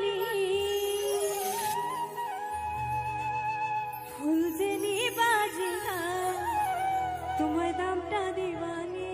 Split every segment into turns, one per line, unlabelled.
দিবানি ফুল যে নিবাজি না তোমায় দামটা দিবানি।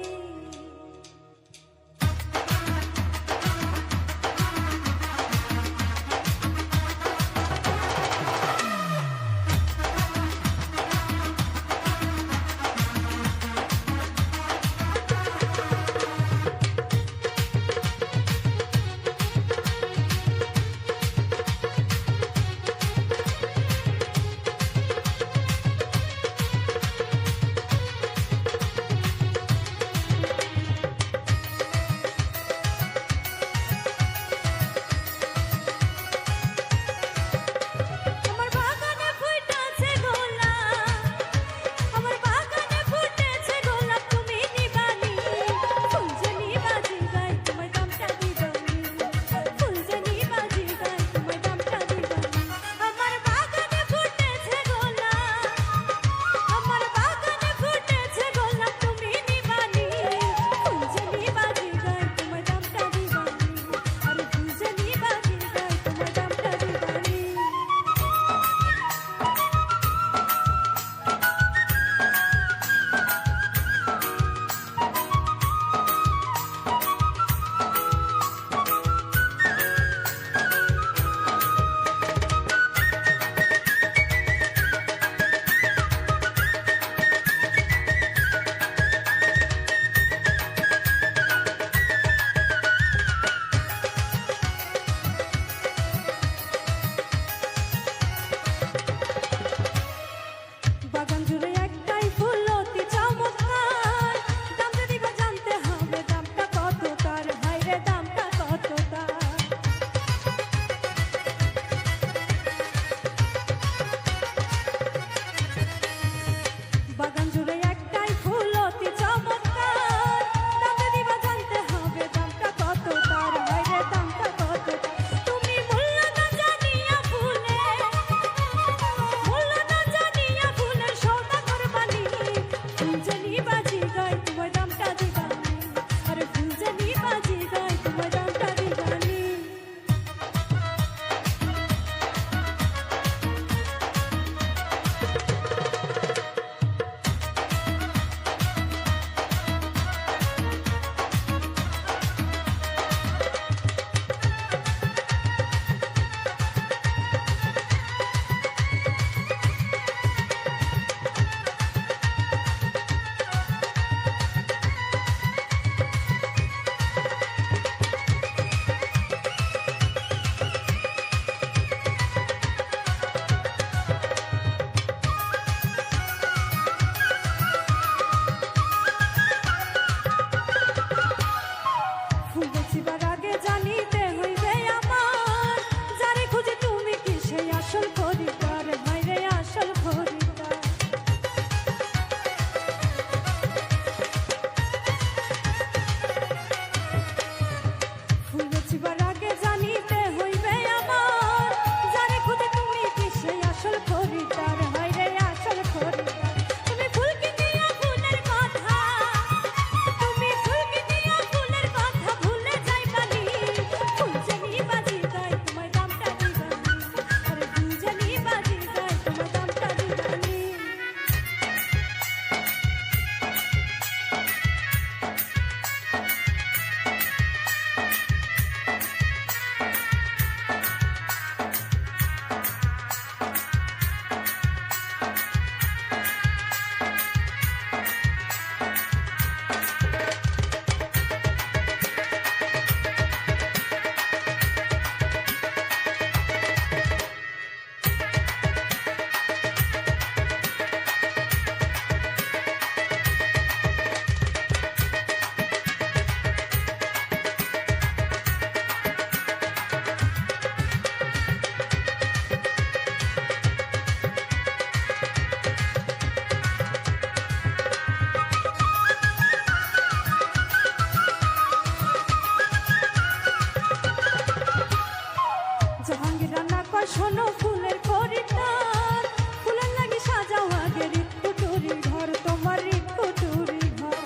শোনো ফুলের খরিদ্দার, ফুলের লাগি সাজাও আগে রিট্টুটুরি ঘর, তোমার রিট্টুটুরি ঘর।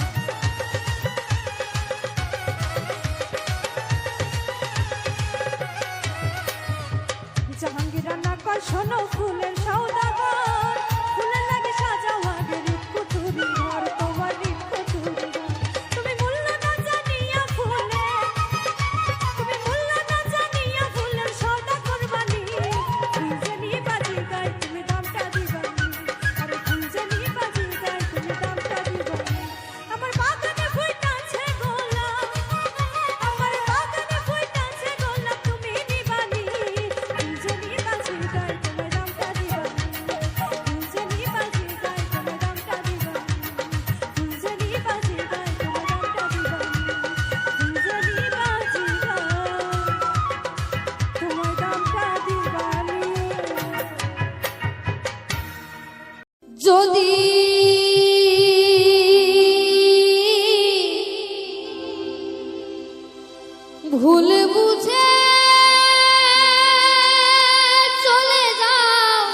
শোনো ফুলের সওদাগর, ফুলের লাগে সাজাও আগে রিটকুটুরি ঘর, তোমার রিটকুটুরি ঘর। তুমি মূল্য না জানিয়া ফুলে, তুমি মূল্য না জানিয়া ফুলের সওদা করবানি, ফুল যে নিয়ে বাজি গায় তুমি দামটা দিবানি, আরে ফুল যে নিয়ে বাজি গায় তুমি দামটা দিবানি। আমার বাগানে ফুইতাছে গোলাপ, আমার বাগানে ফুইতাছে গোলাপ তুমি নিবানি, ফুল যে নিয়ে বাজি গায় তুমি দামটা দিবানি, ফুল যে নিয়ে বাজি গায় তুমি দামটা দিবানি, ফুল যে নিয়ে বাজি গায় তুমি দামটা দিবানি, ফুল যে নিয়ে বাজি গায় তোমার দামটা দিবানি। যদি ভুল বুঝে চলে যাও,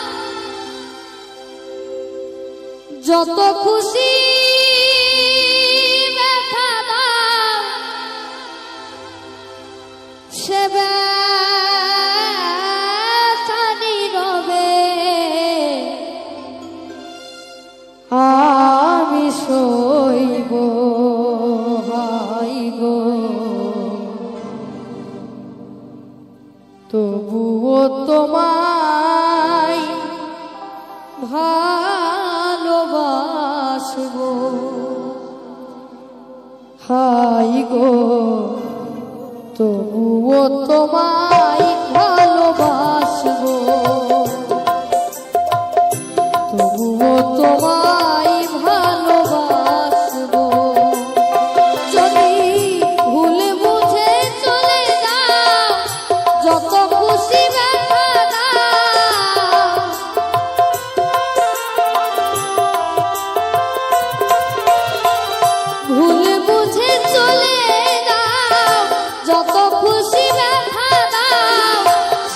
যত খুশি ব্যথা দাও, সে ব্যথা নীরবে আমি সইব, হাই গো তবুও তোমায় ভালোবাসবো, হাই গো তবুও তোমায় ভালোবাসবো, তবুও তোমায় ভালোবাসবো। যদি ভুল বুঝে চলে যাও, যত খুশি ব্যথা দাও, ভুল বুঝে চলে যাও, যত খুশি ব্যথা দাও,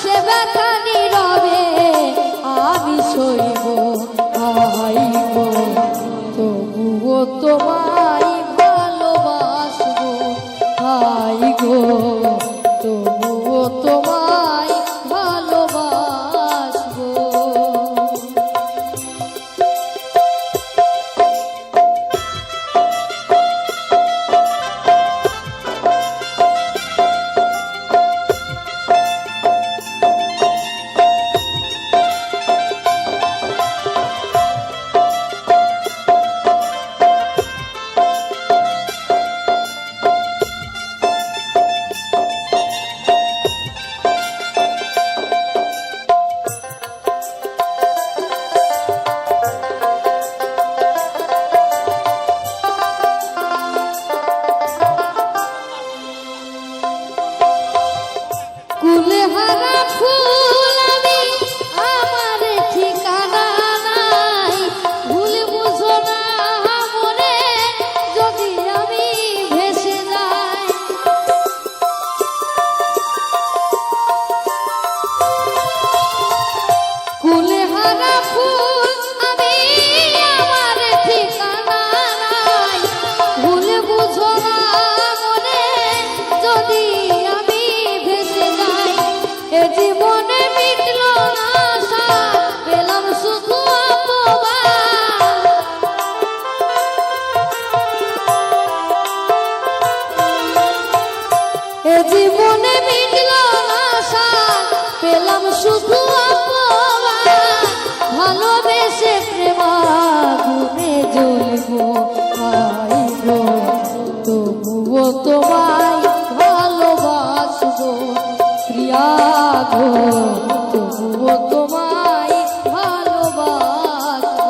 সে ব্যথা নীরবে আমি সইব, হাই গো তবুও তোমায় ভালোবাসবো, হাই গো তবুও তোমায় ভালোবাসবো। কুলহারা ফুল আমি, আমার ঠিকানা নাই, ভুল বুঝো না মনে যদি আমি ভেসে যাই, কুলহারা ফুল আমি, আমার ঠিকানা নাই, ভুল বুঝো না মনে যদি আমি ভেসে যাই, এ জীবনে মিটল না আশা, পেলাম শুধু অপমান, এ জীবনে মিটল না আশা, পেলাম শুধু অপমান, ভালোবেসে প্রেমাগুনে জ্বলবো, হাই গো তবুও তোমায় ভালোবাসবো, প্রিয়া গো তবুও তোমায় ভালোবাসবো।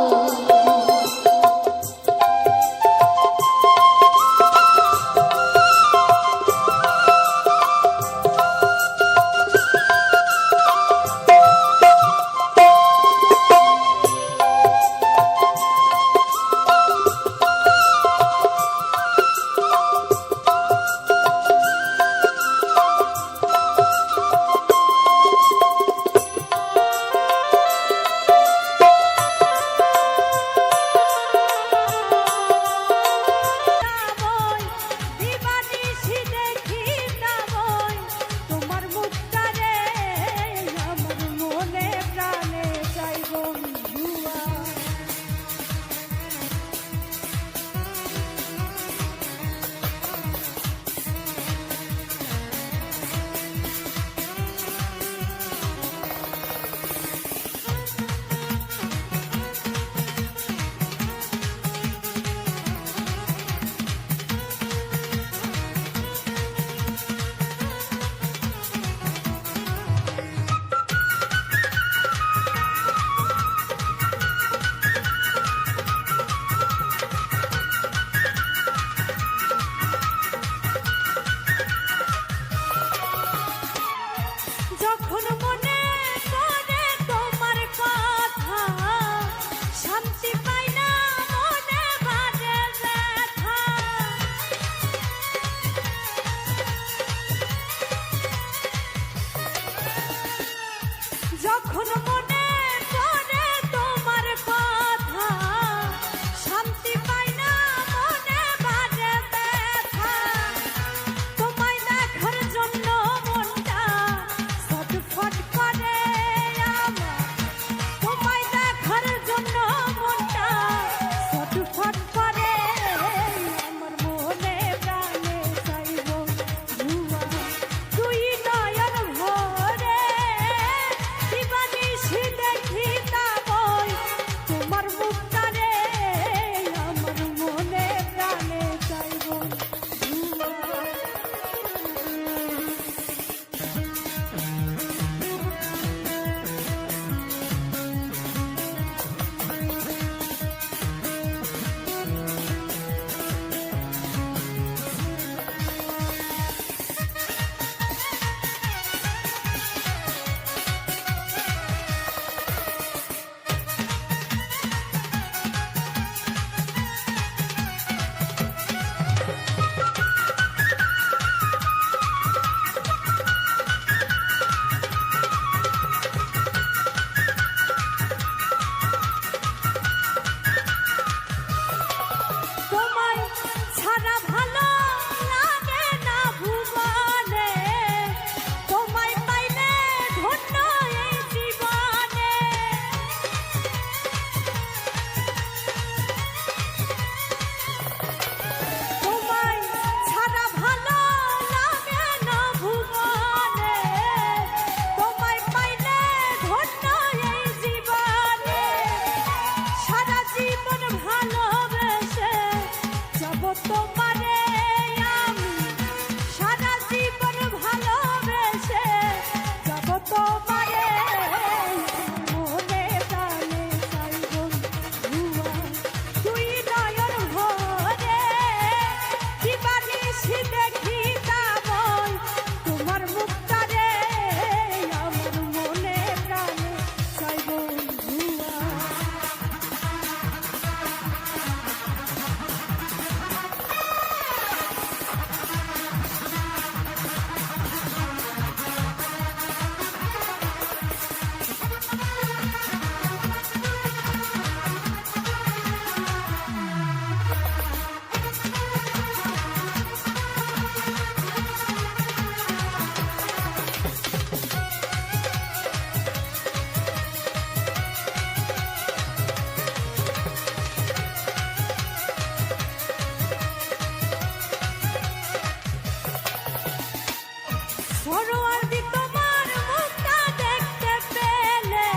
সরোয়ার্দী তোমার মুখটা দেখতে পেলে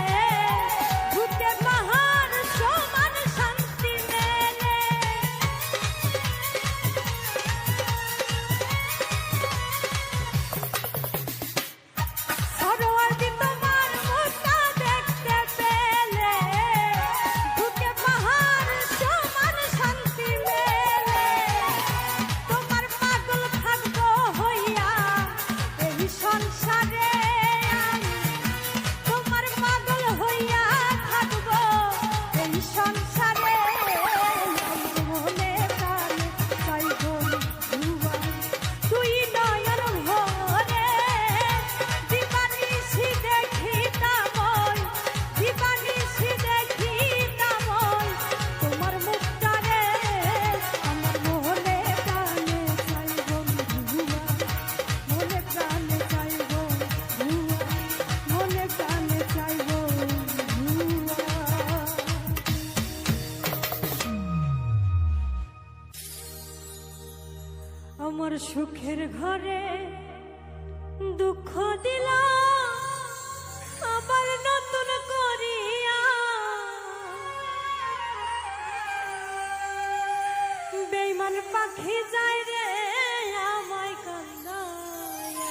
বুকে পাহাড় সমান শান্তি মেলে। সরোয়ার্দী তোমার মুখটা দেখতে পেলে বুকে পাহাড় সমান শান্তি মেলে। তোমার পাগল থাকবো হইয়া এই সংসারে আমি, তোমার পাগল হইয়া থাকবো এই সংসারে। মনে প্রাণে চাইবো দুয়া, তুই নয়ন ভরে দিবানিশি দেখি তামল, দিবানিশি দেখি তামল তোমার মুখটারে। আমার মনে প্রাণে চাইবো দুয়া, মনে প্রাণে চাইবো দুয়া, মনে প্রাণে চাইবো দুয়া। আমার সুখের ঘরে দুঃখ দিল আবার নতুন করিয়া, বেঈমান পাখি যায় রে আমায় কান্দায়া।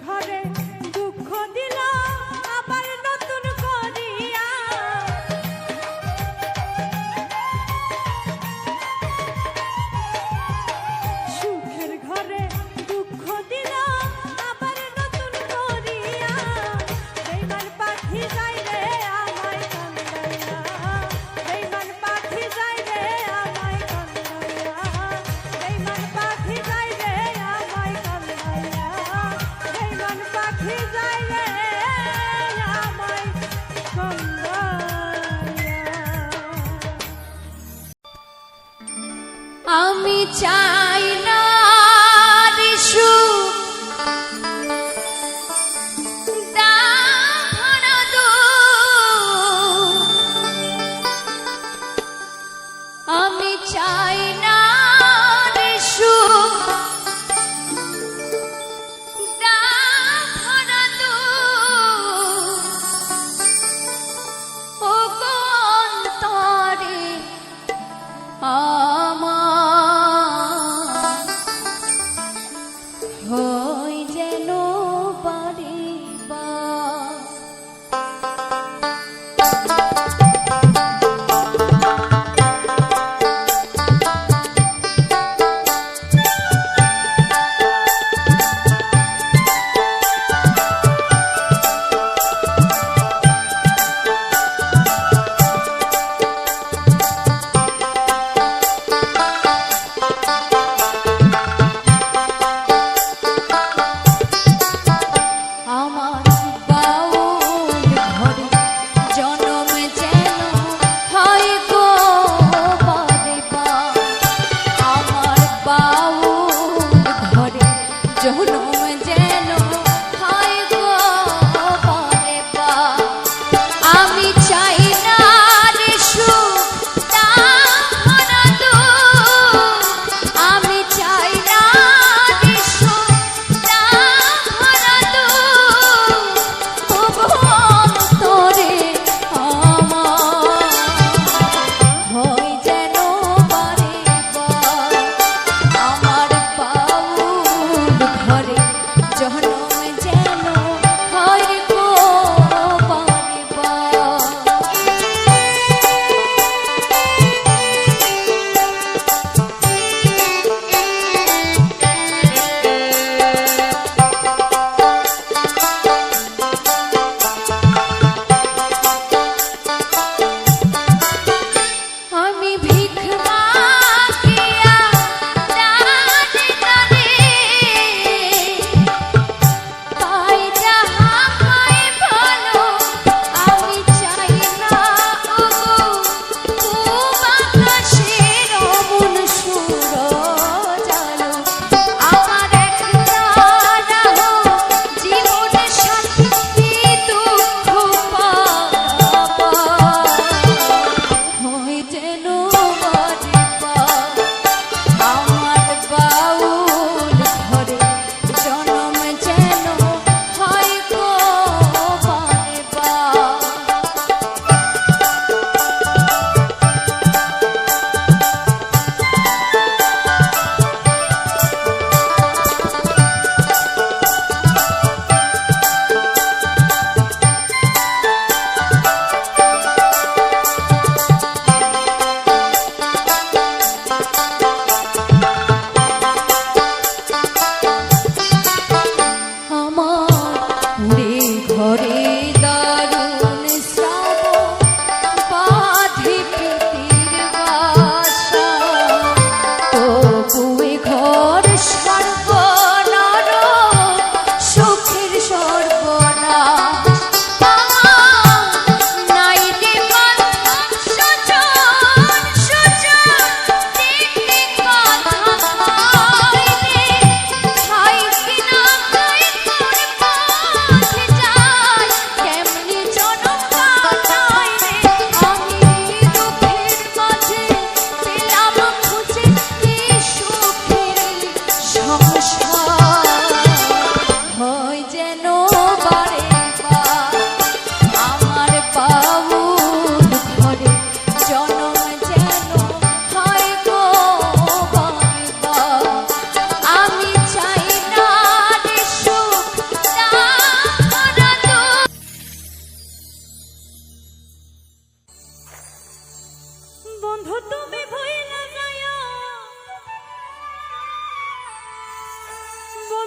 ঘরে দুঃখ দিল আবার নতুন করিয়া সুখের ঘরে দুঃখ দিল আবার নতুন করিয়া বেঈমান পাখি যায় রে আমায় কান্দাইয়া বেঈমান পাখি যায় রে আমায় কান্দাইয়া বেঈমান পাখি যায় রে আমায় কান্দাইয়া বেঈমান পাখি যায় রে আমায় কান্দাইয়া
আমি চাই না রে সুখ দাফনা দুঃখ। আমি চাই না রে সুখ দাফনা দুঃখ। ও গো অন্তরে আমার হই যেন বাড়িবার। আমার বাউল ঘরে জনম যেন হয় গো বারে বার। আমার বাউল ঘরে জনম যেন হয় গো বারে বার। আমি চাই না রে সুখ দাফনা দুঃখ। আমি চাই না রে সুখ দাফনা দুঃখ। ও গো অন্তরে আমার হয় যেন বারে বার। আমার বাউল ঘরে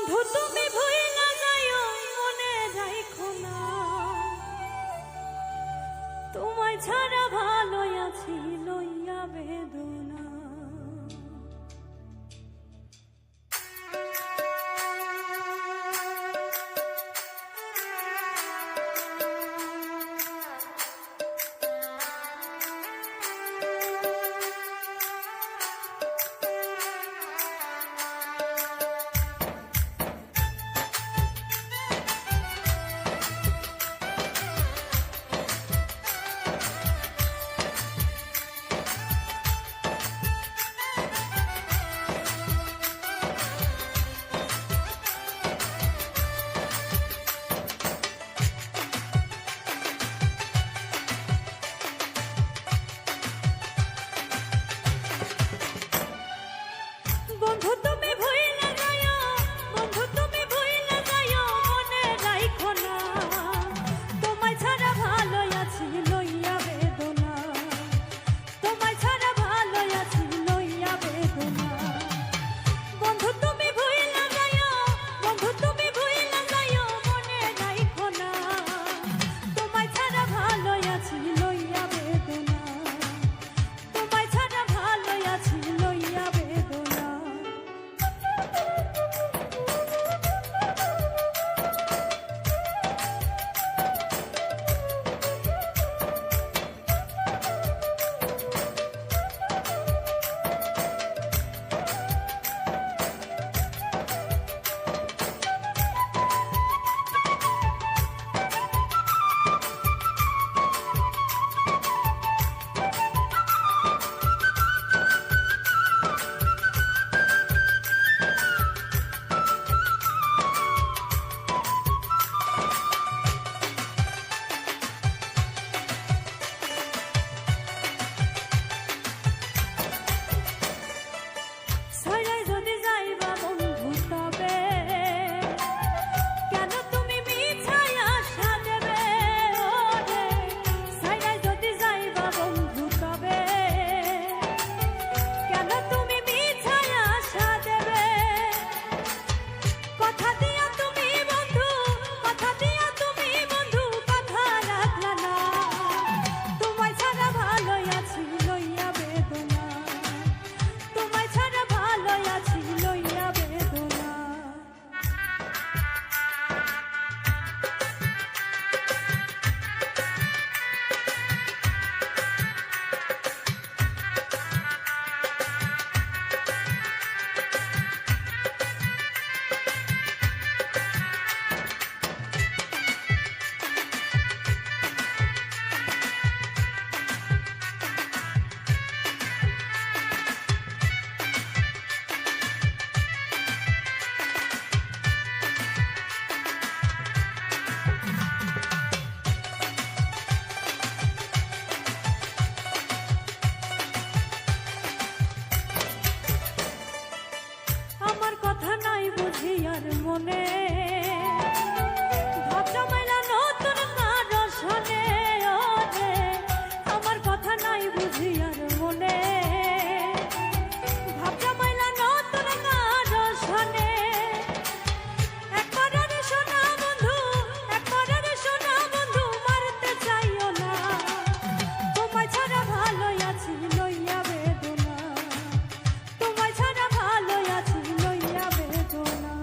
বন্ধু তুমি ভুইলা যাইও মনে রাখো না, তোমায় ছাড়া ভালো আছি লইয়া বেদনা। বন্ধু তুমি ভুইলা যাইও, বন্ধু তুমি ভুইলা যাইও মনে রাখো না, তোমায় ছাড়া ভালো আছি লইয়া বেদনা, তোমায় ছাড়া ভালো আছি লইয়া বেদনা। বন্ধু তুমি ভুইলা যাইও, বন্ধু তুমি ভুইলা যাইও মনে রাখো না, তোমায় ছাড়া ভালো আছি লইয়া বেদনা, তোমায় ছাড়া ভালো আছি লইয়া বেদনা। ছাইড়াই যদি যাইবা বন্ধু তবে কেন তুমি মিছাই আশা দেবে, ওরে ছাইড়াই যদি যাইবা বন্ধু তবে কেন তুমি মিছাই আশা দেবে। কথা দিয়া তুমি বন্ধু, কথা দিয়া তুমি বন্ধু কথা রাখলা না, তোমায় ছাড়া ভালো আছি লইয়া বেদনা, তোমায় ছাড়া ভালো আছি লইয়া বেদনা। আমার কথা নাই বুঝি আর মনে, ভাবটা মাইলা নতুন কারো শোনে, ওরে আমার কথা নাই বুঝি আর মনে, ভাবটা মাইলা নতুন কারো শোনে। একবার আরে শোনা বন্ধু, একবার আরে শোনা বন্ধু মারতে চাইও না, তোমায় ছাড়া ভালো আছি লইয়া বেদনা, তোমায় ছাড়া ভালো আছি লইয়া বেদনা।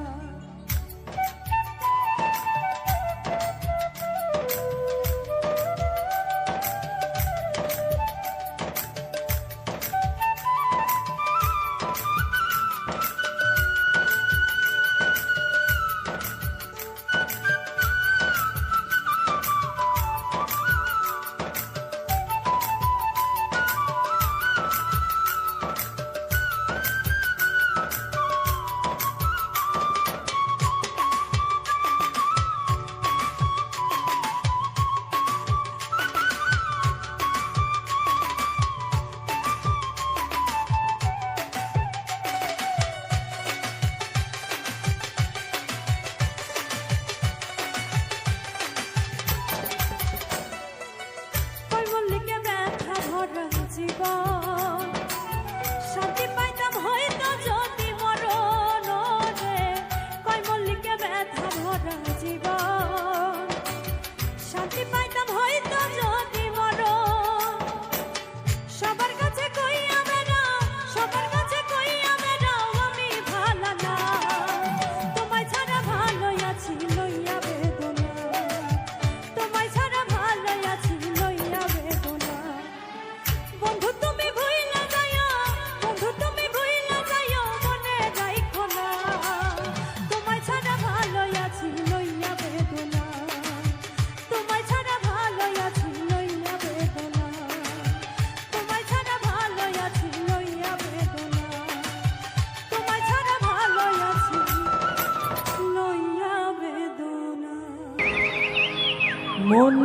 মন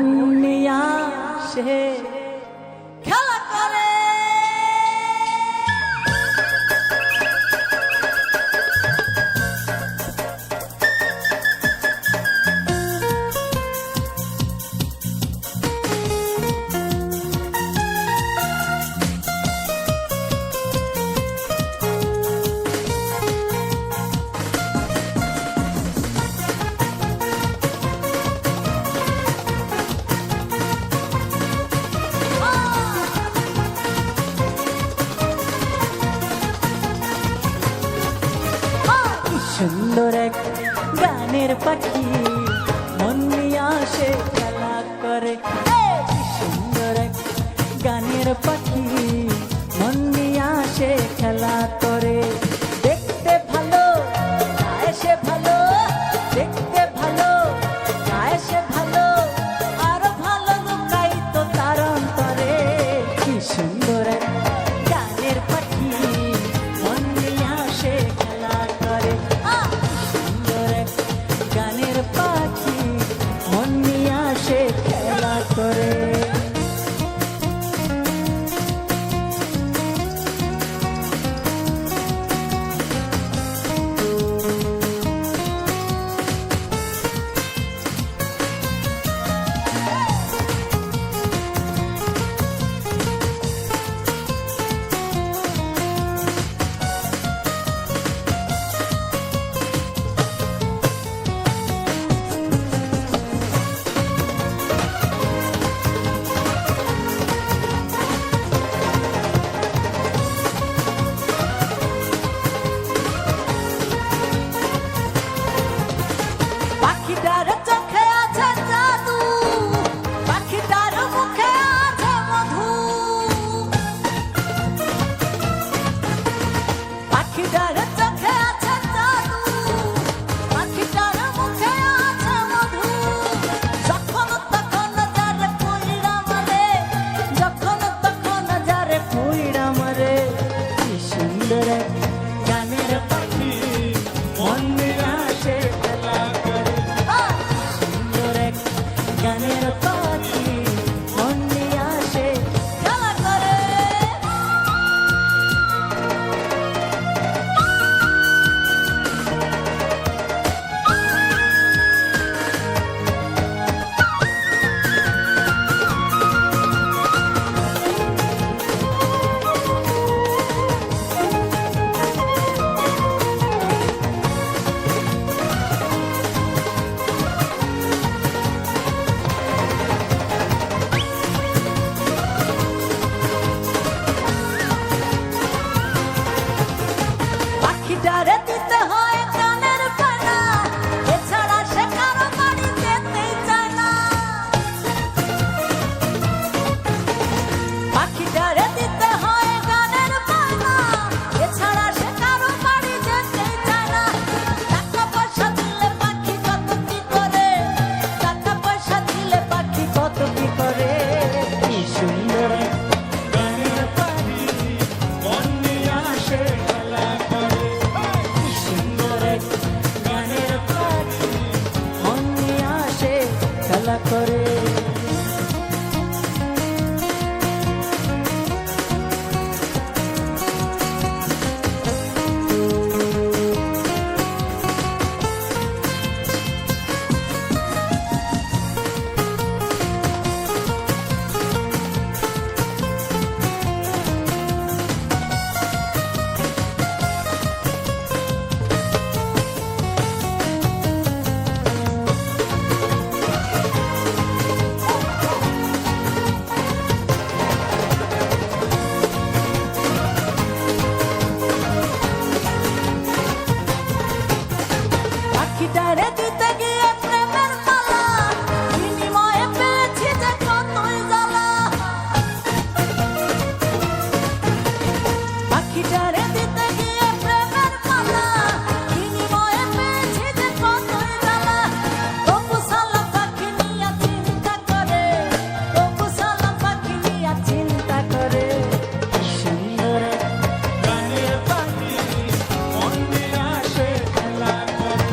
নিয়া সে খেলা করে। সুন্দর এক গানের পাখি মন নিয়া সে খেলা করে। কি সুন্দর এক গানের পাখি মন নিয়া সে খেলা করে। দেখতে ভালো গায়ে সে ভালো, দেখতে ভালো গায়ে সে ভালো, আরো ভালো লুকাই তো তার অন্তরে। কি সুন্দর এক গানের পাখি মন নিয়া সে খেলা করে। সুন্দর এক গানের পাখি মন নিয়া সে খেলা করে। পাখিটার চোখে আছে জাদু, পাখিটার মুখে আছে মধু। পাখিটার চোখে আছে জাদু, পাখিটার মুখে আছে মধু। যখন তখন যারে পুইড়া মারে, যখন তখন যারে পুইড়া মারে। কি সুন্দর এক গানের পাখি মন নিয়া সে খেলা করে। সুন্দর এক গানের পাখি মন নিয়া সে খেলা করে। পাখিটারে দিতে হয় গানের পানা, এছাড়া সে কারো বাড়ি যেতেই চায় না। পাখিটারে দিতে হয় গানের পানা, এছাড়া সে কারো বাড়ি যেতেই চায় না। টাকা পয়সা দিলে পাখি কত কি করে, টাকা পয়সা দিলে পাখি কত কি করে। কি সুন্দর এক গানের পাখি মন নিয়া সে খেলা করে। কি সুন্দর এক গানের পাখি মন নিয়া সে খেলা করে। পাখিটারে দিতে গিয়ে প্রেমের মালা, বিনিময়ে পেয়েছি যে কতই জ্বালা। পাখিটারে দিতে গিয়ে প্রেমের মালা, বিনিময়ে পেয়েছি যে কতই জ্বালা। তবু সালাম পাখি নিয়া চিন্তা করে, তবু সালাম পাখি নিয়া চিন্তা করে। সুন্দর গানের পাখি মন নিয়া সে খেলা করে।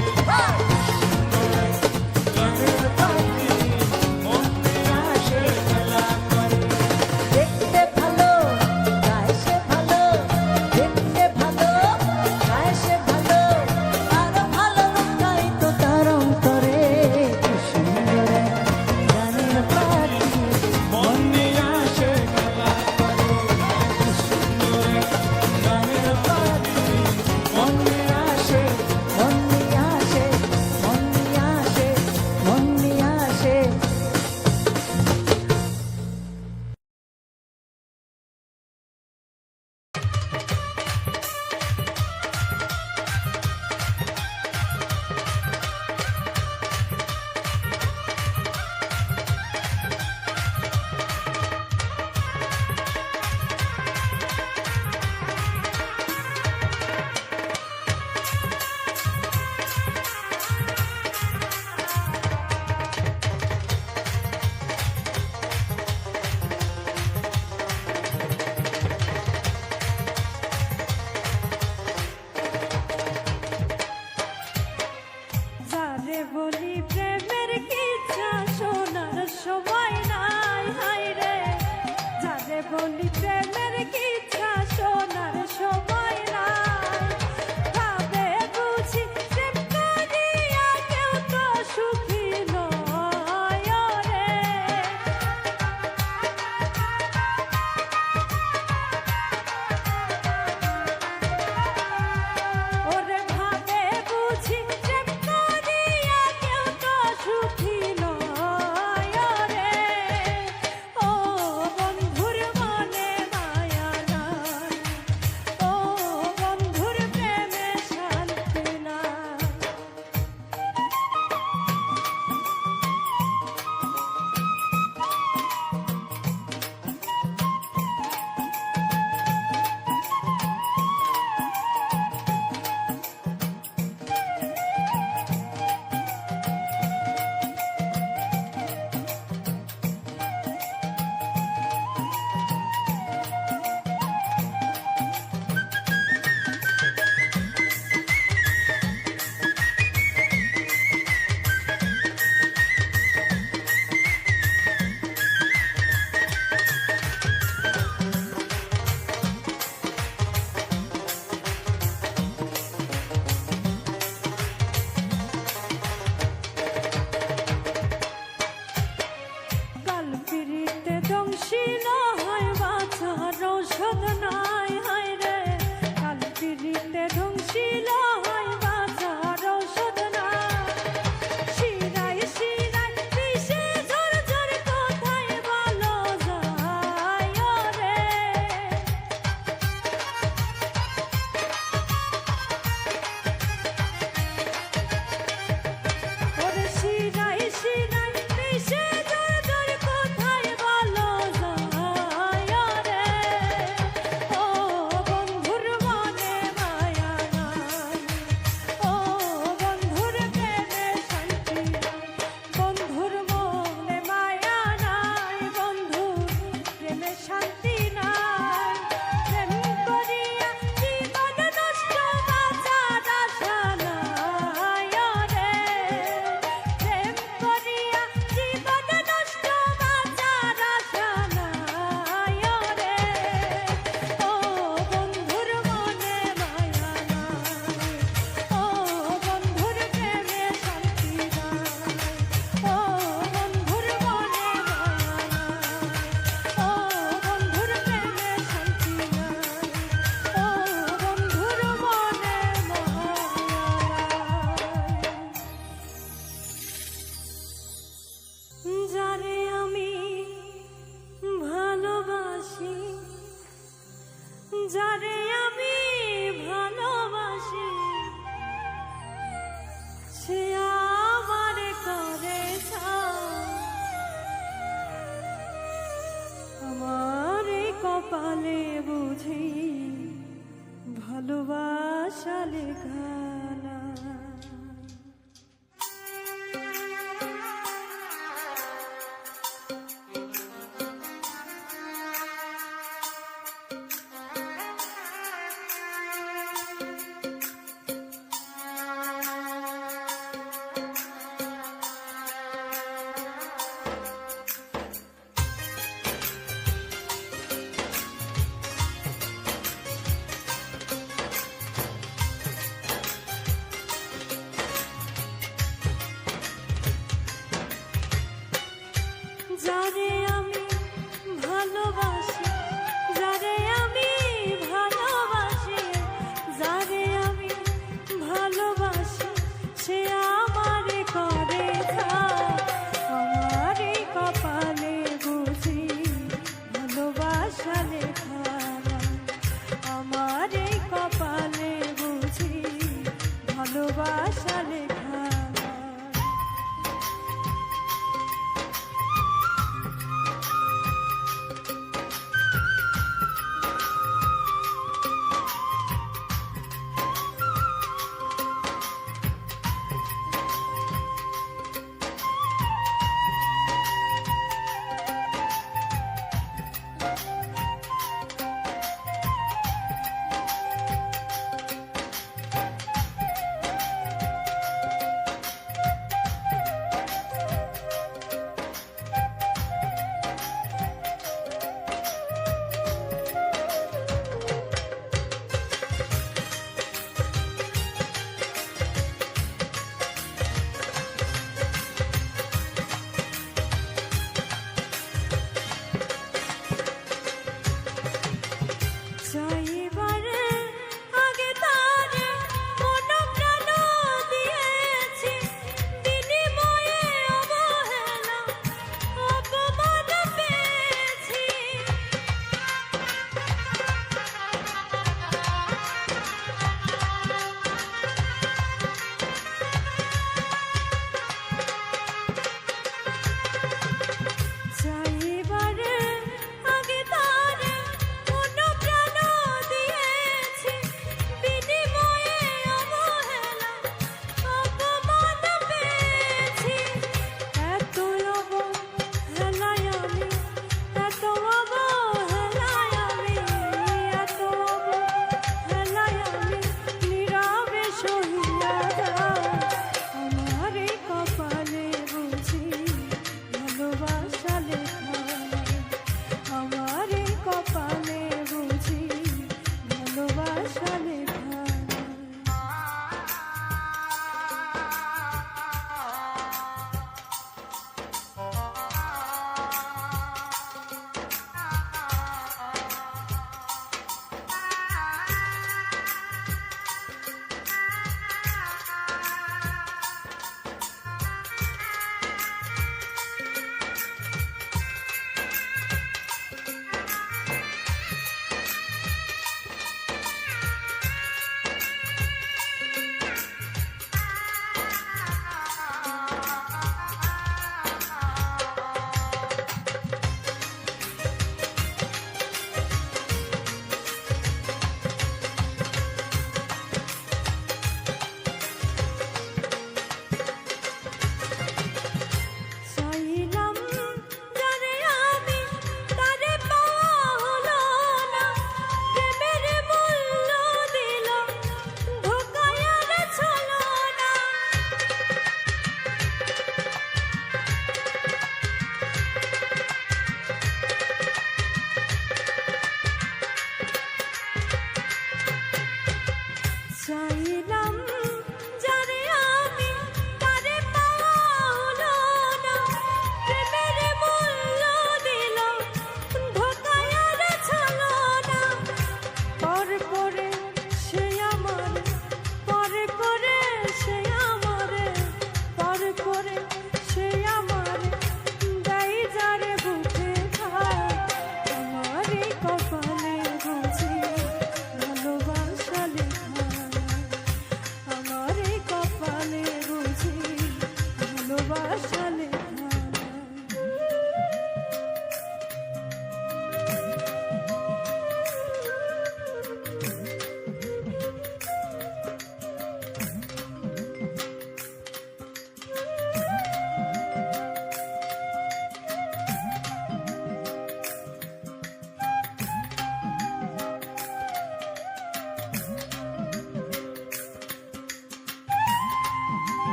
বলি প্রেমের কিচ্ছা শোনার সময় নাই, হাই রে যারে বলি প্রেমের কিচ্ছা শোনার সময় নাই। ভাবে বুঝি প্রেম করিয়া কেউ তো সুখী নয় রে। ওরে ভাবে বুঝি প্রেম করিয়া কেউ তো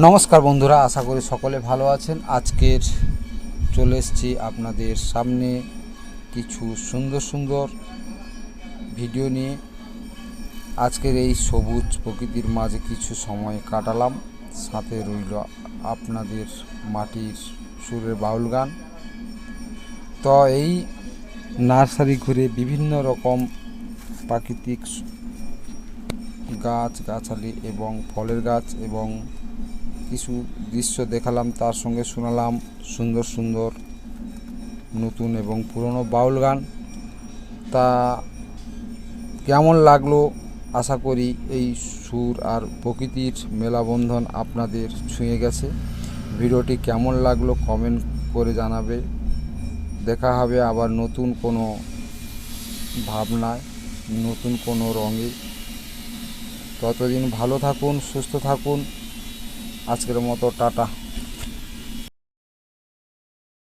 নমস্কার বন্ধুরা, আশা করি সকলে ভালো আছেন। আজকের চলে এসেছি আপনাদের সামনে কিছু সুন্দর সুন্দর ভিডিও নিয়ে। আজকের এই সবুজ প্রকৃতির মাঝে কিছু সময় কাটালাম, সাথে রইল আপনাদের মাটির সুরের বাউল গান। তো এই নার্সারি ঘুরে বিভিন্ন রকম প্রাকৃতিক গাছ গাছালি এবং ফলের গাছ এবং কিছু দৃশ্য দেখালাম, তার সঙ্গে শোনালাম সুন্দর সুন্দর নতুন এবং পুরনো বাউল গান। তা কেমন লাগলো, আশা করি এই সুর আর প্রকৃতির মেলাবন্ধন আপনাদের ছুঁয়ে গেছে। ভিডিওটি কেমন লাগলো কমেন্ট করে জানাবে। দেখা হবে আবার নতুন কোনো ভাবনায়, নতুন কোনো রঙে। ততদিন ভালো থাকুন, সুস্থ থাকুন। আজকের মতো টাটা।